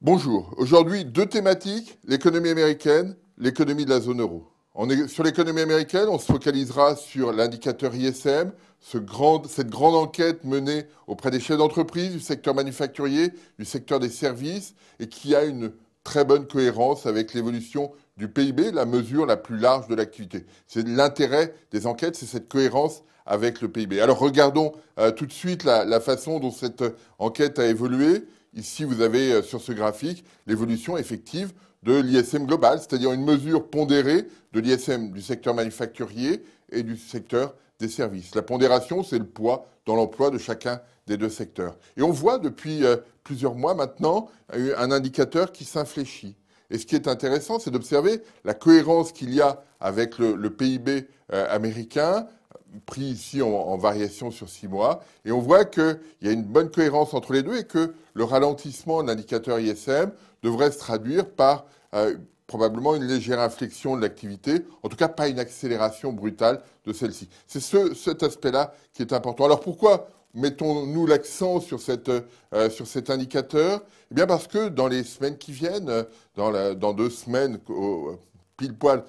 Bonjour. Aujourd'hui, deux thématiques, l'économie américaine, l'économie de la zone euro. Sur l'économie américaine, on se focalisera sur l'indicateur ISM, cette grande enquête menée auprès des chefs d'entreprise, du secteur manufacturier, du secteur des services, et qui a une très bonne cohérence avec l'évolution du PIB, la mesure la plus large de l'activité. C'est l'intérêt des enquêtes, c'est cette cohérence avec le PIB. Alors regardons tout de suite la façon dont cette enquête a évolué. Ici, vous avez sur ce graphique l'évolution effective de l'ISM global, c'est-à-dire une mesure pondérée de l'ISM du secteur manufacturier et du secteur des services. La pondération, c'est le poids dans l'emploi de chacun des deux secteurs. Et on voit depuis plusieurs mois maintenant un indicateur qui s'infléchit. Et ce qui est intéressant, c'est d'observer la cohérence qu'il y a avec le PIB américain, pris ici en variation sur 6 mois. Et on voit qu'il y a une bonne cohérence entre les deux et que le ralentissement de l'indicateur ISM devrait se traduire par probablement une légère inflexion de l'activité, en tout cas pas une accélération brutale de celle-ci. C'est cet aspect-là qui est important. Alors pourquoi mettons-nous l'accent sur cet indicateur? Eh bien parce que dans les semaines qui viennent, dans 2 semaines, pile poil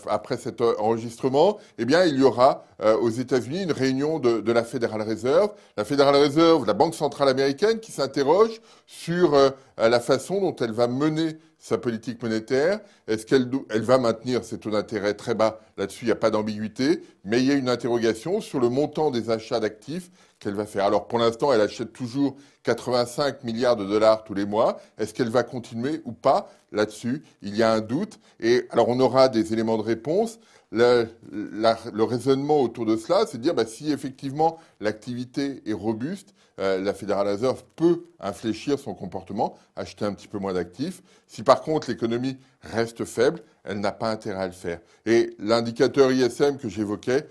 après cet enregistrement, eh bien, il y aura aux États-Unis une réunion de la Federal Reserve. La Federal Reserve, la Banque centrale américaine, qui s'interroge sur la façon dont elle va mener sa politique monétaire. Est-ce qu'elle va maintenir ses taux d'intérêt très bas? Là-dessus, il n'y a pas d'ambiguïté, mais il y a une interrogation sur le montant des achats d'actifs qu'elle va faire. Alors, pour l'instant, elle achète toujours 85 milliards de dollars tous les mois. Est-ce qu'elle va continuer ou pas? Là-dessus, il y a un doute. Et alors, on aura des éléments de réponse. Le raisonnement autour de cela, c'est de dire si effectivement l'activité est robuste, la Federal Reserve peut infléchir son comportement, acheter un petit peu moins d'actifs. Si par contre l'économie reste faible, elle n'a pas intérêt à le faire. Et l'indicateur ISM que j'évoquais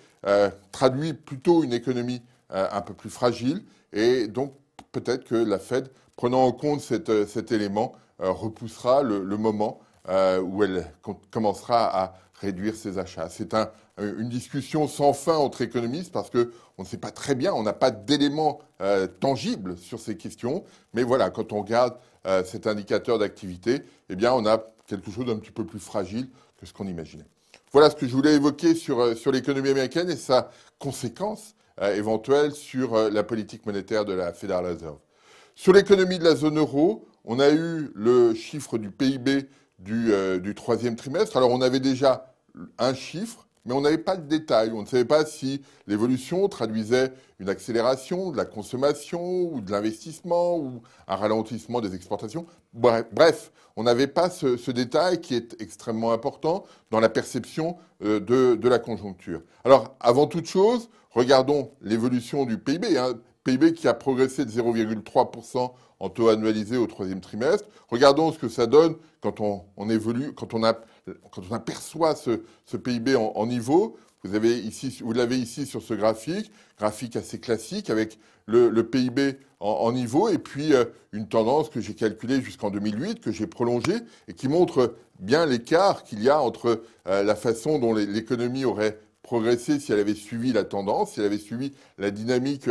traduit plutôt une économie un peu plus fragile. Et donc peut-être que la Fed, prenant en compte cet élément, repoussera le moment où elle commencera à réduire ses achats. C'est une discussion sans fin entre économistes parce qu'on ne sait pas très bien, on n'a pas d'éléments tangibles sur ces questions. Mais voilà, quand on regarde cet indicateur d'activité, eh bien, on a quelque chose d'un petit peu plus fragile que ce qu'on imaginait. Voilà ce que je voulais évoquer sur l'économie américaine et sa conséquence éventuelle sur la politique monétaire de la Federal Reserve. Sur l'économie de la zone euro, on a eu le chiffre du PIB du troisième trimestre. Alors on avait déjà un chiffre, mais on n'avait pas de détail. On ne savait pas si l'évolution traduisait une accélération de la consommation ou de l'investissement ou un ralentissement des exportations. Bref, on n'avait pas ce détail qui est extrêmement important dans la perception de la conjoncture. Alors, avant toute chose, regardons l'évolution du PIB. PIB qui a progressé de 0,3% en taux annualisé au troisième trimestre. Regardons ce que ça donne quand on évolue, quand on aperçoit ce PIB en niveau. Vous l'avez ici sur ce graphique assez classique avec le PIB en niveau et puis une tendance que j'ai calculée jusqu'en 2008, que j'ai prolongée et qui montre bien l'écart qu'il y a entre la façon dont l'économie aurait progresser si elle avait suivi la tendance, si elle avait suivi la dynamique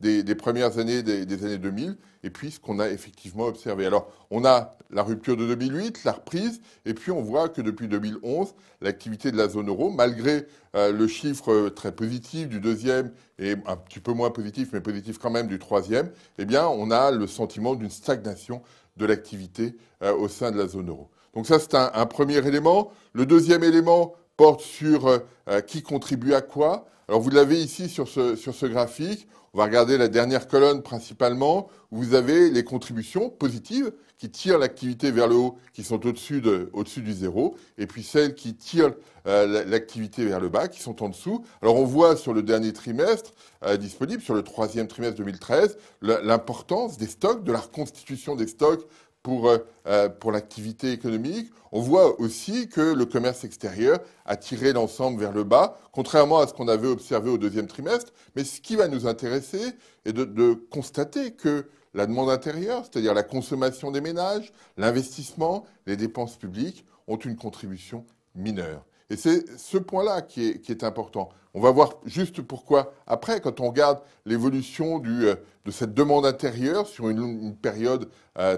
des premières années des années 2000, et puis ce qu'on a effectivement observé. Alors, on a la rupture de 2008, la reprise, et puis on voit que depuis 2011, l'activité de la zone euro, malgré le chiffre très positif du deuxième et un petit peu moins positif, mais positif quand même du troisième, eh bien, on a le sentiment d'une stagnation de l'activité au sein de la zone euro. Donc ça, c'est un premier élément. Le deuxième élément porte sur qui contribue à quoi. Alors vous l'avez ici sur ce graphique. On va regarder la dernière colonne principalement, où vous avez les contributions positives qui tirent l'activité vers le haut, qui sont au-dessus du zéro, et puis celles qui tirent l'activité vers le bas, qui sont en dessous. Alors on voit sur le dernier trimestre disponible, sur le troisième trimestre 2013, l'importance des stocks, de la reconstitution des stocks pour l'activité économique. On voit aussi que le commerce extérieur a tiré l'ensemble vers le bas, contrairement à ce qu'on avait observé au deuxième trimestre. Mais ce qui va nous intéresser est de constater que la demande intérieure, c'est-à-dire la consommation des ménages, l'investissement, les dépenses publiques, ont une contribution mineure. Et c'est ce point-là qui est important. On va voir juste pourquoi après, quand on regarde l'évolution de cette demande intérieure sur une période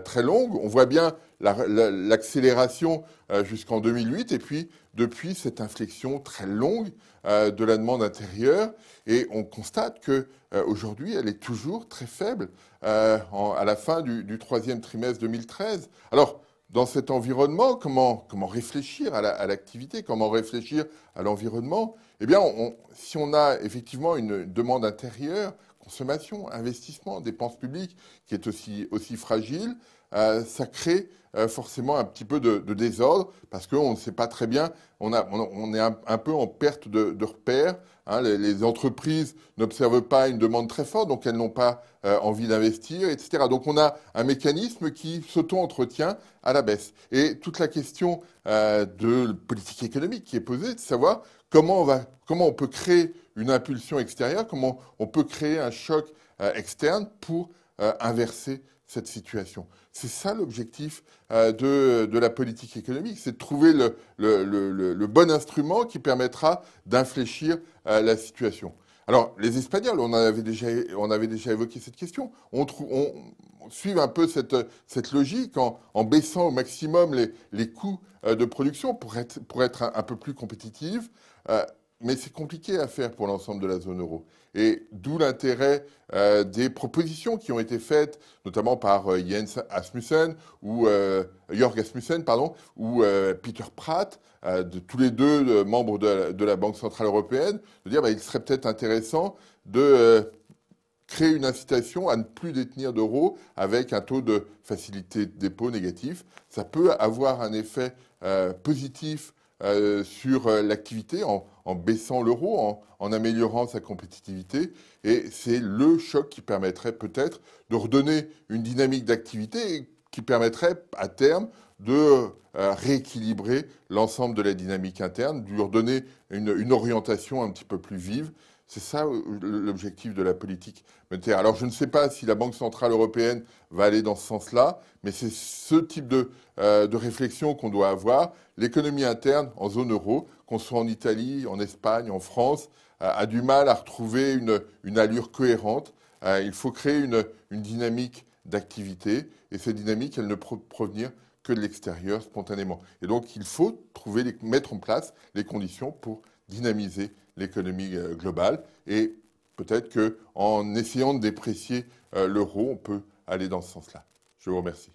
très longue, on voit bien l'accélération jusqu'en 2008 et puis depuis cette inflexion très longue de la demande intérieure. Et on constate qu'aujourd'hui, elle est toujours très faible à la fin du troisième trimestre 2013. Alors, dans cet environnement, comment réfléchir à l'activité, comment réfléchir à l'environnement? Eh bien, si on a effectivement une demande intérieure, consommation, investissement, dépenses publiques, qui est aussi fragile, ça crée forcément un petit peu de désordre, parce qu'on ne sait pas très bien, on est un peu en perte de repères. Hein, les entreprises n'observent pas une demande très forte, donc elles n'ont pas envie d'investir, etc. Donc on a un mécanisme qui s'auto-entretient à la baisse. Et toute la question de politique économique qui est posée, de savoir comment on peut créer une impulsion extérieure, comment on peut créer un choc externe pour inverser cette situation. C'est ça l'objectif de la politique économique, c'est de trouver le bon instrument qui permettra d'infléchir la situation. Alors, les Espagnols, on avait déjà évoqué cette question, on suit un peu cette logique en baissant au maximum les coûts de production pour être un peu plus compétitive. Mais c'est compliqué à faire pour l'ensemble de la zone euro. Et d'où l'intérêt des propositions qui ont été faites, notamment par Jens Asmussen, ou Jörg Asmussen, pardon, ou Peter Pratt, tous les deux membres de la Banque Centrale Européenne, de dire il serait peut-être intéressant de créer une incitation à ne plus détenir d'euros avec un taux de facilité de dépôt négatif. Ça peut avoir un effet positif sur l'activité en baissant l'euro, en améliorant sa compétitivité. Et c'est le choc qui permettrait peut-être de redonner une dynamique d'activité et qui permettrait à terme de rééquilibrer l'ensemble de la dynamique interne, de lui redonner une orientation un petit peu plus vive. C'est ça l'objectif de la politique monétaire. Alors je ne sais pas si la Banque Centrale Européenne va aller dans ce sens-là, mais c'est ce type de réflexion qu'on doit avoir. L'économie interne en zone euro, qu'on soit en Italie, en Espagne, en France, a du mal à retrouver une allure cohérente. Il faut créer une dynamique d'activité, et cette dynamique, elle ne peut provenir que de l'extérieur spontanément. Et donc il faut mettre en place les conditions pour dynamiser l'économie globale. Et peut-être qu'en essayant de déprécier l'euro, on peut aller dans ce sens-là. Je vous remercie.